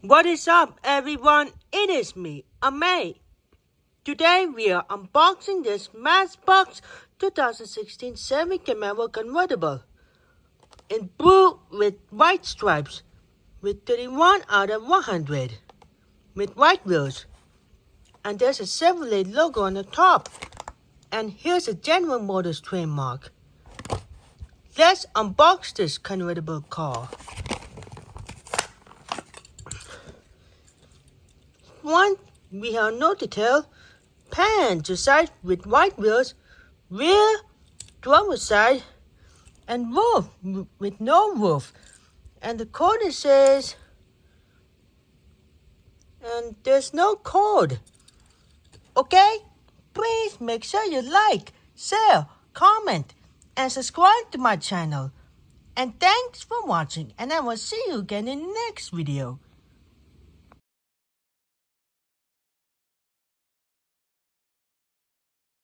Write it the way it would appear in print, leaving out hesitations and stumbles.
What is up, everyone? It is me, Amay. Today we are unboxing this Matchbox 2016 Chevy Camaro Convertible in blue with white stripes, with 31 out of 100, with white wheels, and there's a Chevrolet logo on the top, and here's a General Motors trademark. Let's unbox this convertible car. One, we have no detail, pan to side with white wheels, rear, driver's side, and roof with no roof. And the code says, and there's no code. Okay? Please make sure you like, share, comment, and subscribe to my channel. And thanks for watching, and I will see you again in the next video.